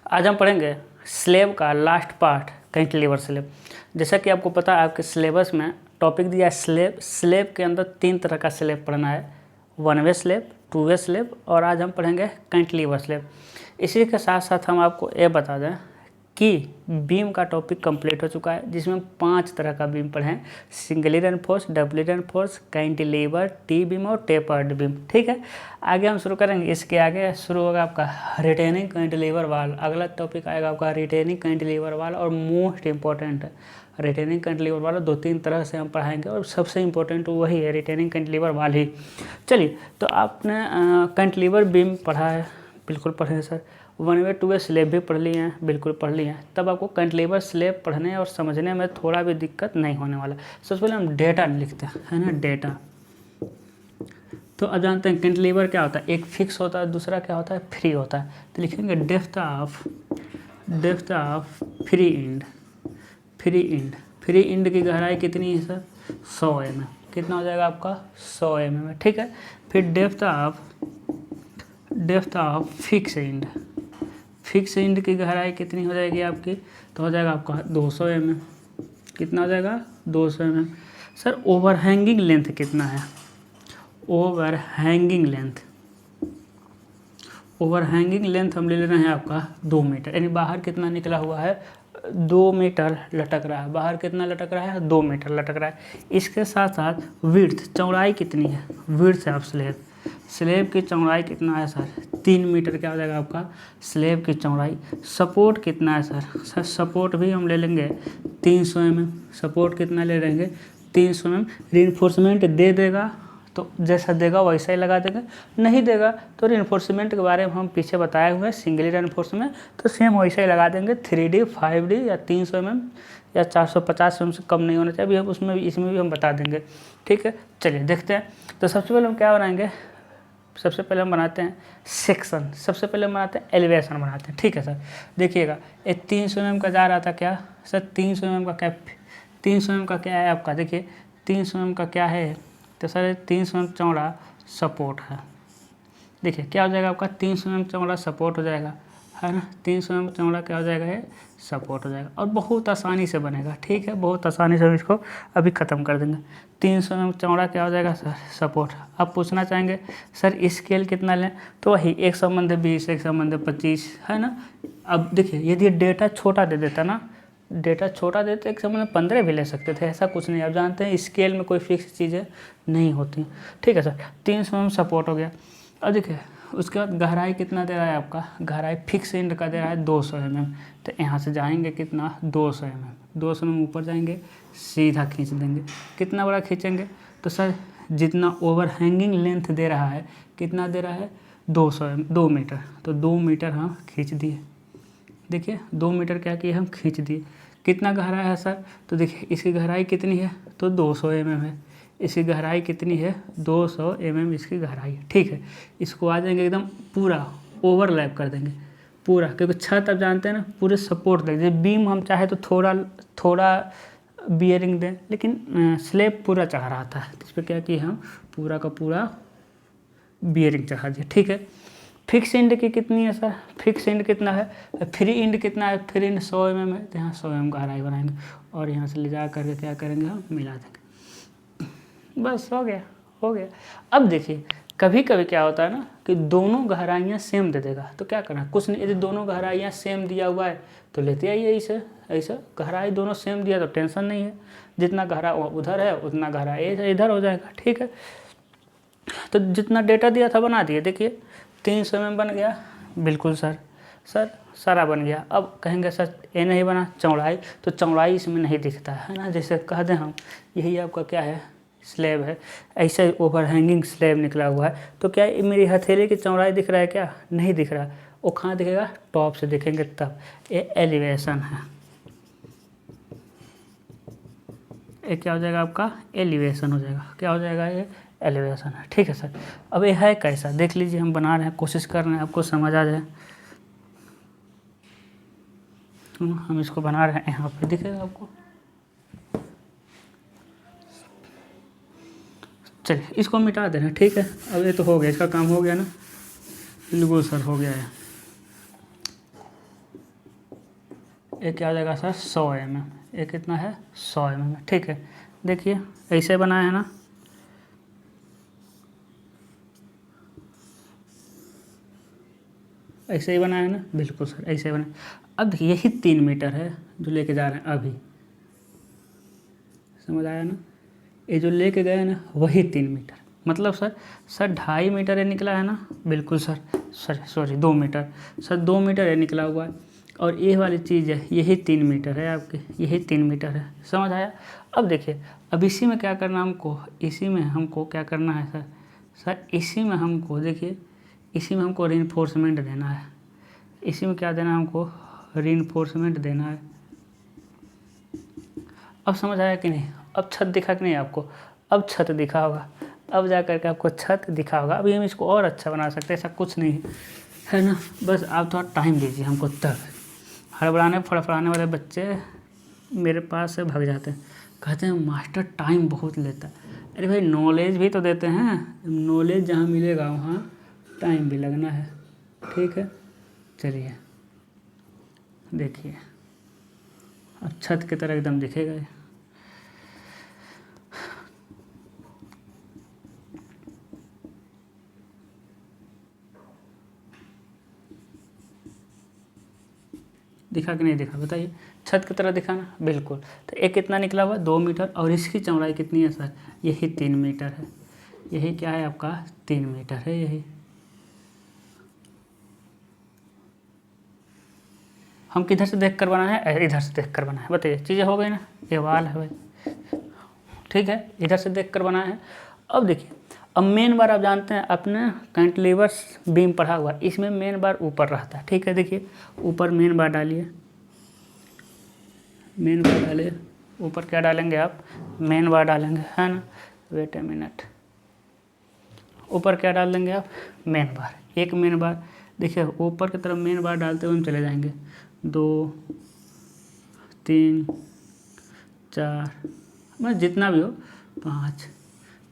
आज हम पढ़ेंगे स्लेब का लास्ट पार्ट, कैंटिलीवर स्लेब। जैसा कि आपको पता है आपके सिलेबस में टॉपिक दिया है स्लेब। स्लेब के अंदर 3 तरह का स्लेब पढ़ना है, 1 वे स्लेब, 2 वे स्लेब और आज हम पढ़ेंगे कैंटिलीवर स्लेब। इसी के साथ साथ हम आपको ये बता दें कि बीम का टॉपिक कंप्लीट हो चुका है, जिसमें 5 तरह का बीम पढ़े हैं, singly reinforced, doubly reinforced, cantilever, T beam और टेपर्ड बीम। ठीक है, आगे हम शुरू करेंगे। इसके आगे शुरू होगा आपका रिटेनिंग कैंटिलीवर वाल। अगला टॉपिक आएगा आपका रिटेनिंग कैंटिलीवर वाल और मोस्ट इंपॉर्टेंट रिटेनिंग कैंटिलीवर वाल 2-3 तरह से हम पढ़ाएंगे और सबसे इम्पोर्टेंट वही है, रिटेनिंग कैंटिलीवर वाल ही। चलिए, तो आपने कैंटिलीवर बीम पढ़ा है, बिल्कुल पढ़े सर। 1 वे 2 वे स्लेब भी पढ़ लिए हैं, बिल्कुल पढ़ लिए हैं। तब आपको कैंटिलीवर स्लेब पढ़ने और समझने में थोड़ा भी दिक्कत नहीं होने वाला। सबसे पहले हम डेटा लिखते हैं, है ना, डेटा। तो अब जानते हैं कैंटिलीवर क्या होता है, एक फिक्स होता है, दूसरा क्या होता है, फ्री होता है। तो लिखेंगे depth of free and. Free and की गहराई कितनी है सर, 100 mm। कितना हो जाएगा आपका, 100 mm है, ठीक है। फिर डेप्थ ऑफ फिक्स एंड की गहराई कितनी हो जाएगी आपकी, तो हो जाएगा आपका 200 mm। कितना हो जाएगा, 200 mm। सर ओवरहैंगिंग लेंथ कितना है, ओवरहैंगिंग लेंथ हम ले रहे हैं आपका 2 मीटर, यानी बाहर कितना निकला हुआ है, 2 मीटर लटक रहा है। बाहर कितना लटक रहा है, 2 मीटर लटक रहा है। इसके साथ साथ विड्थ, चौड़ाई कितनी है, विड्थ ऑफ स्लेब की चौड़ाई कितना है सर, 3 मीटर। क्या हो जाएगा आपका स्लेब की चौड़ाई। सपोर्ट कितना है सर, सपोर्ट भी हम ले लेंगे 300 mm। सपोर्ट कितना ले लेंगे, 300 mm। रीइंफोर्समेंट दे देगा तो जैसा देगा वैसा ही लगा देंगे, नहीं देगा तो रीइंफोर्समेंट के बारे में हम पीछे बताए हुए हैं, सिंगली रीइंफोर्समेंट तो सेम वैसा ही लगा देंगे। 3D 5D या 300 mm या 450 mm से कम नहीं होना चाहिए। अभी हम उसमें भी, इसमें भी हम बता देंगे, ठीक है। चलिए देखते हैं। तो सबसे पहले हम क्या बनाएंगे, सबसे पहले हम बनाते हैं सेक्शन। सबसे पहले हम बनाते हैं एलिवेशन बनाते हैं, ठीक है सर। देखिएगा ये 300 mm का जा रहा था क्या सर, 300 mm का क्या, 300 mm का क्या है आपका, देखिए 300 mm का क्या है, तो सर 300 mm चौड़ा सपोर्ट है। देखिए क्या हो जाएगा आपका, 300 mm चौड़ा सपोर्ट हो जाएगा, है ना। 300 mm चौड़ा क्या हो जाएगा, ये सपोर्ट हो जाएगा और बहुत आसानी से बनेगा, ठीक है। बहुत आसानी से हम इसको अभी ख़त्म कर देंगे। 300 mm चौड़ा क्या हो जाएगा सर, सपोर्ट। अब पूछना चाहेंगे सर स्केल कितना लें, तो वही 1/20, 1/25, है ना। अब देखिए यदि डेटा छोटा दे देता ना, डेटा छोटा देते 1/15 भी ले सकते थे, ऐसा कुछ नहीं। आप जानते हैं स्केल में कोई फिक्स चीज़ें नहीं होती, ठीक है सर। 300 mm सपोर्ट हो गया। अब देखिए उसके बाद गहराई कितना दे रहा है आपका, गहराई फिक्स एंड का दे रहा है 200 mm। तो यहाँ से जाएंगे कितना, 200 mm। 200 mm ऊपर जाएंगे, सीधा खींच देंगे। कितना बड़ा खींचेंगे, तो सर जितना ओवरहैंगिंग लेंथ दे रहा है, कितना दे रहा है, 2 मीटर। तो 2 मीटर हम खींच दिए। देखिए 2 मीटर क्या किए, हम खींच दिए। कितना गहरा है सर, तो देखिए इसकी गहराई कितनी है, तो 200 mm है। इसकी गहराई कितनी है, 200 mm इसकी गहराई है, ठीक है। इसको आ जाएंगे एकदम पूरा ओवरलैप कर देंगे पूरा, क्योंकि छत आप जानते हैं ना पूरे सपोर्ट देंगे। बीम हम चाहे तो थोड़ा बियरिंग दें, लेकिन स्लेब पूरा चढ़ा रहा था, इस पर क्या किए हम, पूरा का पूरा बियरिंग चढ़ा दिया, ठीक है। फिक्स एंड की कितनी है सर, फिक्स एंड कितना है, फ्री एंड कितना है, फ्री एंड 100 mm है, तो यहाँ 100 mm गहराई बनाएंगे और यहाँ से ले जा करके क्या करेंगे, हम मिला देंगे, बस हो गया। अब देखिए कभी कभी क्या होता है ना कि दोनों गहराइयाँ सेम दे देगा, तो क्या करना, कुछ नहीं। यदि दोनों गहराइयाँ सेम दिया हुआ है तो लेते आइए इसे, ऐसा गहराई दोनों सेम दिया तो टेंशन नहीं है, जितना गहरा उधर है उतना गहरा इधर हो जाएगा, ठीक है। तो जितना डेटा दिया था बना दिए। देखिए 300 mm बन गया, बिल्कुल सर सारा बन गया। अब कहेंगे सर ये नहीं बना, चौड़ाई, तो चौड़ाई इसमें नहीं दिखता है ना, जैसे कह दें हम यही आपका क्या है, स्लेब है, ऐसे ओवरहैंगिंग स्लेब निकला हुआ है, तो क्या मेरी हथेली की चौड़ाई दिख रहा है, क्या नहीं दिख रहा। वो कहाँ दिखेगा, टॉप से दिखेंगे तब। ये एलिवेशन है, ये क्या हो जाएगा आपका, एलिवेशन हो जाएगा। क्या हो जाएगा, ये एलिवेशन है, ठीक है सर। अब ये है कैसा, देख लीजिए, हम बना रहे हैं, कोशिश कर रहे हैं आपको समझ आ जाए। हम इसको बना रहे हैं, यहाँ पे दिखेगा आपको। चलिए इसको मिटा दे रहे हैं, ठीक है। अब ये तो हो गया, इसका काम हो गया ना, बिल्कुल सर हो गया है। ये क्या हो जाएगा सर 100 mm, ये कितना है 100 mm, ठीक है। देखिए ऐसे बना है ना, ऐसे ही बना है ना, बिल्कुल सर ऐसे बना। अब यही 3 मीटर है जो लेके जा रहे हैं अभी, समझ आया ना, ये जो लेके गए ना वही 3 मीटर, मतलब सर 2.5 मीटर ये निकला है ना, बिल्कुल sir, sorry 2 metre, sir 2 metre ये निकला हुआ है, और ये वाली चीज़ है यही 3 मीटर है आपके, यही 3 मीटर है, समझ आया। अब देखिए अब इसी में क्या करना हमको, इसी में हमको क्या करना है सर इसी में हमको देखिए, इसी में हमको रीइंफोर्समेंट देना है, इसी में क्या देना है हमको, रीइंफोर्समेंट देना है। अब समझ आया कि नहीं, अब छत दिखा कि नहीं आपको, अब छत दिखा होगा, अब जा करके आपको छत दिखा होगा। अभी हम इसको और अच्छा बना सकते हैं, ऐसा कुछ नहीं है ना, बस आप थोड़ा टाइम दीजिए हमको। तब हड़बड़ाने फड़फड़ाने वाले बच्चे मेरे पास से भाग जाते हैं, कहते हैं मास्टर टाइम बहुत लेता है। अरे भाई नॉलेज भी तो देते हैं, नॉलेज जहाँ मिलेगा वहाँ टाइम भी लगना है, ठीक है। चलिए देखिए अब छत की तरह एकदम दिखेगा ये। दिखा कि नहीं दिखा बताइए, छत की तरह दिखा ना, बिल्कुल। तो एक कितना निकला हुआ 2 मीटर, और इसकी चौड़ाई कितनी है सर, यही 3 मीटर है, यही क्या है आपका 3 मीटर है यही। हम किधर से देख कर बनाए हैं, इधर से देख कर बनाए हैं, बताइए चीज़ें हो गई ना, ये वाल है भाई, ठीक है, इधर से देख कर बनाए हैं। अब देखिए अब मेन बार आप जानते हैं अपने कैंटिलीवर बीम पढ़ा हुआ, इसमें मेन बार ऊपर रहता है, ठीक है। देखिए ऊपर मेन बार डालिए, मेन बार डालिए, ऊपर क्या डालेंगे आप, मेन बार डालेंगे, है ना, वेट ए मिनट, ऊपर क्या डाल देंगे आप, मेन बार, एक मेन बार। देखिए ऊपर की तरफ मेन बार डालते हुए हम चले जाएंगे, 2 3 4, मतलब जितना भी हो, 5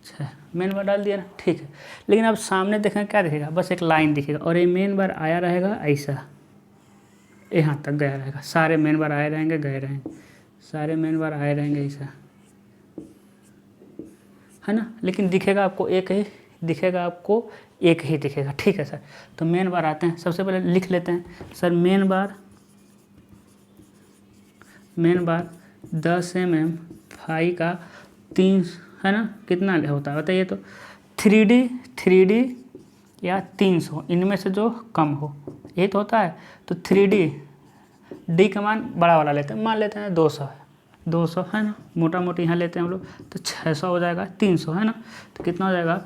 6 मेन बार डाल दिया ना, ठीक है। लेकिन अब सामने देखें क्या दिखेगा, बस एक लाइन दिखेगा, और ये मेन बार आया रहेगा ऐसा, यहाँ तक गया रहेगा, सारे मेन बार आए रहेंगे गए रहेंगे, सारे मेन बार आए रहेंगे ऐसा, है ना। लेकिन दिखेगा आपको एक ही दिखेगा, आपको एक ही दिखेगा, ठीक है सर। तो मेन बार आते हैं, सबसे पहले लिख लेते हैं sir, main bar 10 mm phi का 3, है ना, कितना होता है बताइए तो, 3D या 300, इनमें से जो कम हो, ये तो होता है। तो 3D का मान बड़ा वाला लेते हैं, मान लेते हैं 200 है ना, मोटा मोटी यहाँ लेते हैं हम लोग, तो 600 हो जाएगा, 300 है ना, तो कितना हो जाएगा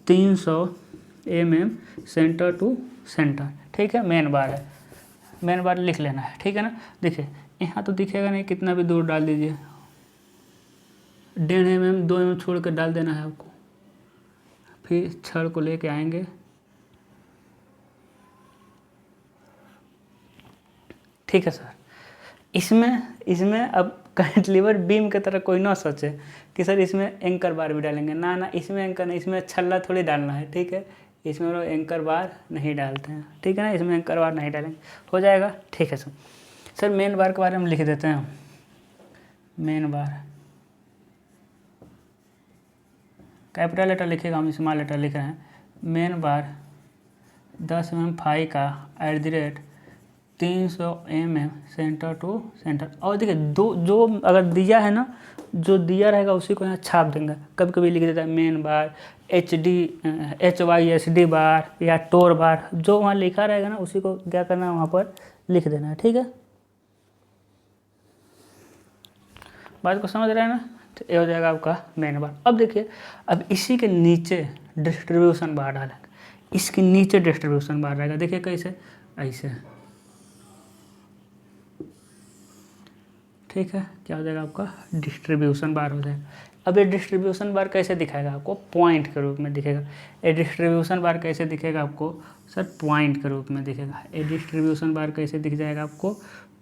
300 mm सेंटर टू सेंटर, ठीक है। मेन बार है, मेन बार लिख लेना है, ठीक है ना। देखिए यहाँ तो दिखेगा नहीं, कितना भी दूर डाल दीजिए, 1.5 mm 2 mm छोड़ कर डाल देना है आपको। फिर छड़ को लेके आएंगे, ठीक है सर। इसमें अब कैंटिलीवर बीम की तरह कोई ना सोचे कि सर इसमें एंकर बार भी डालेंगे, ना ना, इसमें एंकर नहीं, इसमें छल्ला थोड़ी डालना है, ठीक है। इसमें हम लोग एंकर बार नहीं डालते हैं, ठीक है ना, इसमें एंकर बार नहीं डालेंगे, हो जाएगा, ठीक है सर। सर मेन बार के बारे में लिख देते हैं, मेन बार कैपिटल लेटर लिखेगा, हम स्मॉल लेटर लिख रहे हैं। मेन बार 10 mm फाई का @ 300 mm सेंटर टू सेंटर। और देखिए जो अगर दिया है ना, जो दिया रहेगा उसी को यहाँ छाप देंगे, कभी कभी लिख देता है मेन बार, HYSD बार या टोर बार, जो वहाँ लिखा रहेगा ना उसी को क्या करना है वहाँ पर लिख देना है, ठीक है। बात को समझ रहे हैं ना, तो ये हो जाएगा आपका मेन बार। अब देखिए अब इसी के नीचे डिस्ट्रीब्यूशन बार डालेंगे, इसके नीचे डिस्ट्रीब्यूशन बार रहेगा, देखिए कैसे, ऐसे, ठीक है। क्या हो जाएगा आपका डिस्ट्रीब्यूशन बार हो जाएगा। अब ये डिस्ट्रीब्यूशन बार कैसे दिखाएगा आपको, पॉइंट के रूप में दिखेगा। ये डिस्ट्रीब्यूशन बार कैसे दिखेगा आपको सर, पॉइंट के रूप में दिखेगा। ये डिस्ट्रीब्यूशन बार कैसे दिख जाएगा आपको,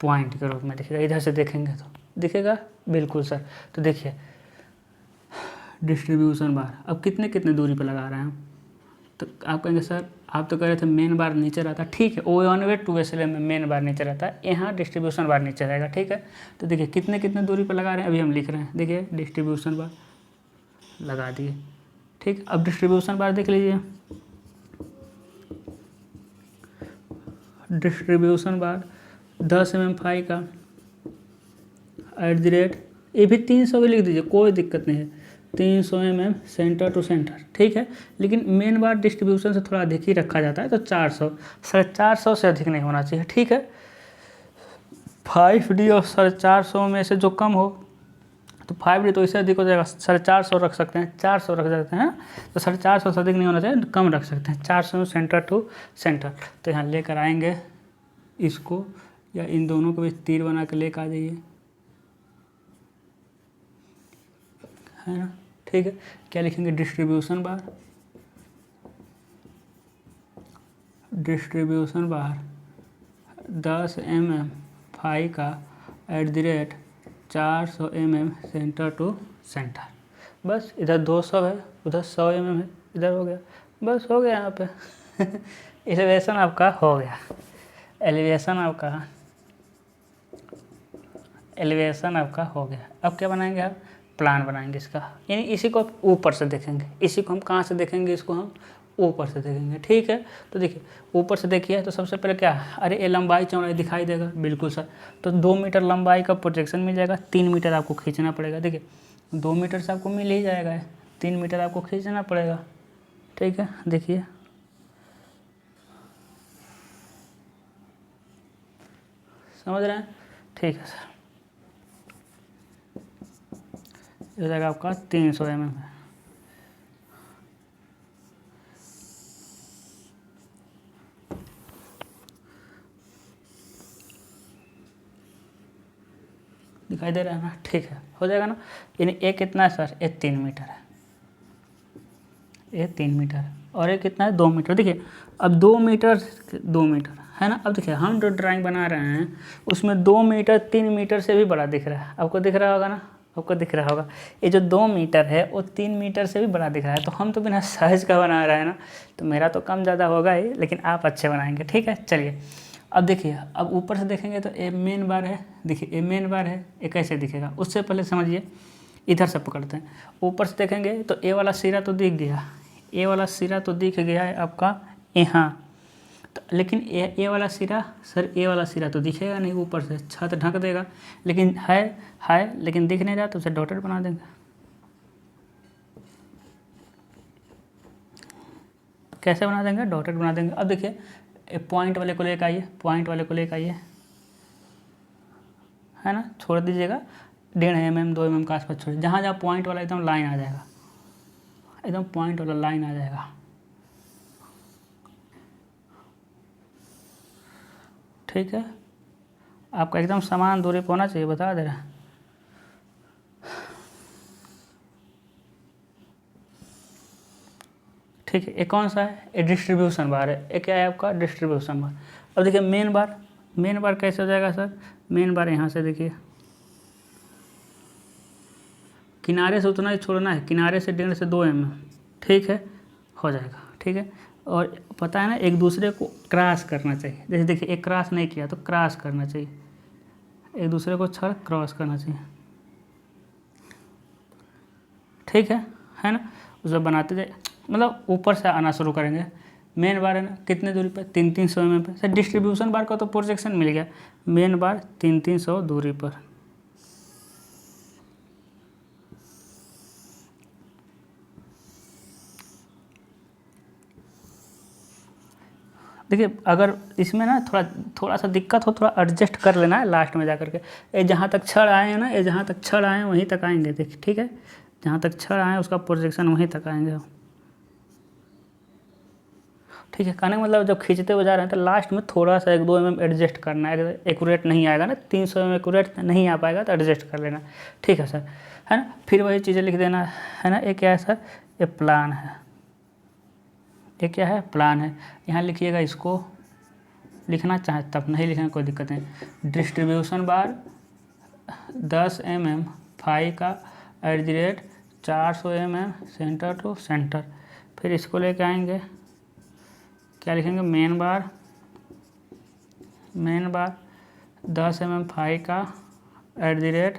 पॉइंट के रूप में दिखेगा, इधर से देखेंगे तो दिखेगा, बिल्कुल सर। तो देखिए डिस्ट्रीब्यूशन बार अब कितने कितने दूरी पर लगा रहे हैं हम, तो आप कहेंगे सर आप तो कह रहे थे मेन बार नीचे रहता है, ठीक है, O1 वे 2SLA में मेन बार नीचे रहता है, यहाँ डिस्ट्रीब्यूशन बार नीचे रहेगा, ठीक है। तो देखिए कितने कितने दूरी पर लगा रहे हैं, अभी हम लिख रहे हैं, देखिए डिस्ट्रीब्यूशन बार लगा दिए, ठीक। अब डिस्ट्रीब्यूशन बार देख लीजिए, डिस्ट्रीब्यूशन बार 10 mm फाई का @ ये भी 300 भी लिख दीजिए, कोई दिक्कत नहीं है, 300 mm सेंटर टू सेंटर, ठीक है। लेकिन मेन बार डिस्ट्रीब्यूशन से थोड़ा अधिक ही रखा जाता है, तो 400, 450 से अधिक नहीं होना चाहिए, ठीक है। 5D और 450 में से जो कम हो, तो 5D तो इससे अधिक हो जाएगा, 450 रख सकते हैं, 400 रख सकते हैं, तो 450 से अधिक नहीं होना चाहिए, कम रख सकते हैं, 400 सेंटर टू सेंटर। तो यहाँ लेकर आएंगे इसको, या इन दोनों को भी तीर बना के लेकर आ जाइए, है ना, ठीक है। क्या लिखेंगे, डिस्ट्रीब्यूशन बार, डिस्ट्रीब्यूशन बार 10 mm फाई का @ 400 mm सेंटर टू सेंटर। बस इधर 200 है, उधर 100 mm है, इधर हो गया, बस हो गया यहाँ पे एलिवेशन आपका हो गया, एलिवेशन आपका हो गया। अब क्या बनाएंगे, आप प्लान बनाएंगे इसका, यानी इसी को आप ऊपर से देखेंगे, इसी को हम कहाँ से देखेंगे, इसको हम ऊपर से देखेंगे, ठीक है। तो देखिए ऊपर से देखिए, तो सबसे पहले क्या, अरे ये लंबाई चौड़ाई दिखाई देगा, बिल्कुल सर। तो 2 मीटर लंबाई का प्रोजेक्शन मिल जाएगा, 3 मीटर आपको खींचना पड़ेगा, देखिए 2 मीटर से आपको मिल ही जाएगा, 3 मीटर आपको खींचना पड़ेगा, ठीक है। देखिए समझ रहे हैं, ठीक है सर। हो जाएगा आपका 300 mm, दिखाई दे रहा है ना, ठीक है, हो जाएगा ना। यानी ये कितना है सर, ये 3 मीटर है, ये 3 मीटर है, और ये कितना है, 2 मीटर। देखिए अब 2 मीटर है ना। अब देखिए हम जो ड्राइंग बना रहे हैं उसमें 2 मीटर 3 मीटर से भी बड़ा दिख रहा है, आपको दिख रहा होगा ना, आपको दिख रहा होगा। ये जो 2 मीटर है वो 3 मीटर से भी बड़ा दिख रहा है, तो हम तो बिना साइज का बना रहे हैं ना, तो मेरा तो कम ज़्यादा होगा ही, लेकिन आप अच्छे बनाएंगे, ठीक है। चलिए अब देखिए, अब ऊपर से देखेंगे तो ये मेन बार है, देखिए ये मेन बार है, ये कैसे दिखेगा, उससे पहले समझिए, इधर से पकड़ते हैं। ऊपर से देखेंगे तो ए वाला सिरा तो दिख गया, ए वाला सिरा तो दिख गया है आपका यहाँ, तो लेकिन ए वाला सिरा सर, ए वाला सिरा तो दिखेगा नहीं, ऊपर से छत ढक देगा, लेकिन है लेकिन दिख नहीं रहा, तो उसे डॉटेड बना देंगे। कैसे बना देंगे, डॉटेड बना देंगे। अब देखिए पॉइंट वाले को लेकर आइए, पॉइंट वाले को लेकर आइए, है ना, छोड़ दीजिएगा 1.5 mm 2 mm के आसपास छोड़िए, जहाँ जहाँ पॉइंट वाला एकदम लाइन आ जाएगा, एकदम पॉइंट वाला लाइन आ जाएगा, ठीक है। आपका एकदम समान दूरी पर होना चाहिए, बता दे रहे हैं। ठीक है, ये कौन सा है, ये डिस्ट्रीब्यूशन बार है, ये क्या है आपका डिस्ट्रीब्यूशन बार। अब देखिए मेन बार कैसे हो जाएगा सर, मेन बार यहाँ से देखिए, किनारे से उतना ही छोड़ना है, किनारे से 1.5 से 2 mm, ठीक है, हो जाएगा, ठीक है। और पता है ना, एक दूसरे को क्रॉस करना चाहिए, जैसे देखिए एक क्रॉस नहीं किया तो क्रॉस करना चाहिए, एक दूसरे को छड़ क्रॉस करना चाहिए, ठीक है ना। उसे बनाते जाए, मतलब ऊपर से आना शुरू करेंगे। मेन बार है ना कितने दूरी पर, 300 mm पे सर। डिस्ट्रीब्यूशन बार का तो प्रोजेक्शन मिल गया, मेन बार 300 दूरी पर, देखिए अगर इसमें ना थोड़ा सा दिक्कत हो, थोड़ा एडजस्ट कर लेना है लास्ट में जा करके। ये जहाँ तक छड़ आए हैं ना, ये जहाँ तक छड़ आए हैं वहीं तक आएंगे, देखिए, ठीक है, जहाँ तक छड़ आए हैं उसका प्रोजेक्शन वहीं तक आएंगे, ठीक है। कहने का मतलब जब खींचते हुए जा रहे हैं तो लास्ट में थोड़ा सा 1-2 mm एडजस्ट करना है, एक्यूरेट नहीं आएगा ना, 300 mm एक्यूरेट नहीं आ पाएगा तो एडजस्ट कर लेना, ठीक है सर, है ना। फिर वही चीज़ें लिख देना है ना। ये क्या है सर, ये प्लान है, ये क्या है, प्लान है। यहाँ लिखिएगा, इसको लिखना चाहे तब, नहीं लिखना कोई दिक्कत नहीं। डिस्ट्रीब्यूशन बार 10 mm फाई का @ 400 mm सेंटर टू सेंटर। फिर इसको लेके आएंगे, क्या लिखेंगे, मेन बार 10 mm फाई का @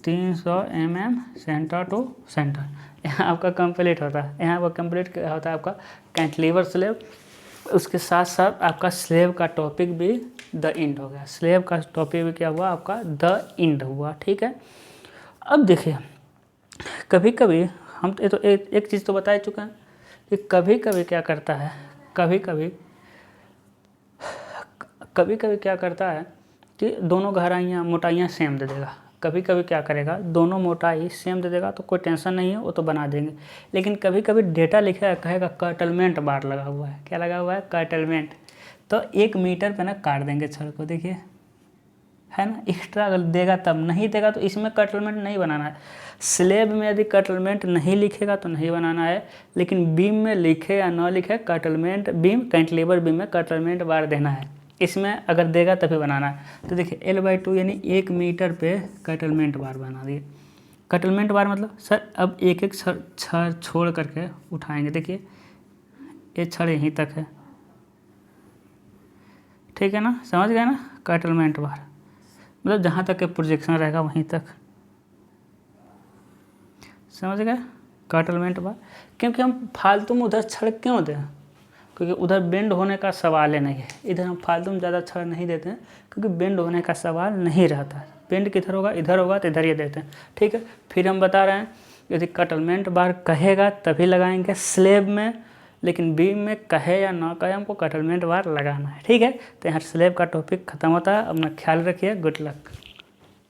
300 mm सेंटर टू सेंटर। यहाँ आपका कंप्लीट होता है, यहाँ आपका कंप्लीट होता है आपका कैंटिलीवर स्लेब। उसके साथ साथ आपका स्लेब का टॉपिक भी द एंड हो गया। स्लेब का टॉपिक भी क्या हुआ आपका, द एंड हुआ। ठीक है, अब देखिए कभी कभी हम ये तो एक चीज़ तो बता ही चुके हैं कि कभी कभी क्या करता है, कभी कभी क्या करता है कि दोनों गहराइयाँ मोटाइयाँ सेम दे देगा। कभी कभी क्या करेगा, दोनों मोटाई सेम दे देगा तो कोई टेंशन नहीं है, वो तो बना देंगे। लेकिन कभी कभी डेटा लिखा कहेगा कर्टलमेंट बार लगा हुआ है। क्या लगा हुआ है, कर्टलमेंट। तो 1 मीटर पे ना काट देंगे छड़ को, देखिए है ना। एक्स्ट्रा अगर देगा तब, नहीं देगा तो इसमें कर्टलमेंट नहीं बनाना है। स्लेब में यदि कर्टलमेंट नहीं लिखेगा तो नहीं बनाना है, लेकिन बीम में लिखे या ना लिखे कर्टलमेंट, बीम कैंटिलीवर बीम में कर्टलमेंट बार देना है। इसमें अगर देगा तभी बनाना है। तो देखिए L/2 यानी 1 मीटर पे कर्टलमेंट बार बना दिए। कर्टलमेंट बार मतलब सर अब एक एक छड़ छोड़ करके उठाएंगे। देखिए ये छड़ यहीं तक है, ठीक है ना, समझ गए ना। कर्टलमेंट बार मतलब जहाँ तक के प्रोजेक्शन रहेगा वहीं तक, समझ गए। कर्टलमेंट बार, क्योंकि हम फालतू में उधर छड़ क्यों दें, क्योंकि उधर बेंड होने का सवाल ही नहीं है। इधर हम फालतू में ज़्यादा छड़ नहीं देते हैं क्योंकि बेंड होने का सवाल नहीं रहता है। बेंड किधर होगा, इधर होगा तो इधर ही देते हैं। ठीक है, फिर हम बता रहे हैं यदि कर्टलमेंट बार कहेगा तभी लगाएंगे स्लेब में, लेकिन बीम में कहे या ना कहे हमको कर्टलमेंट बार लगाना है। ठीक है, तो यहाँ स्लेब का टॉपिक खत्म होता है। अपना ख्याल रखिए, गुड लक।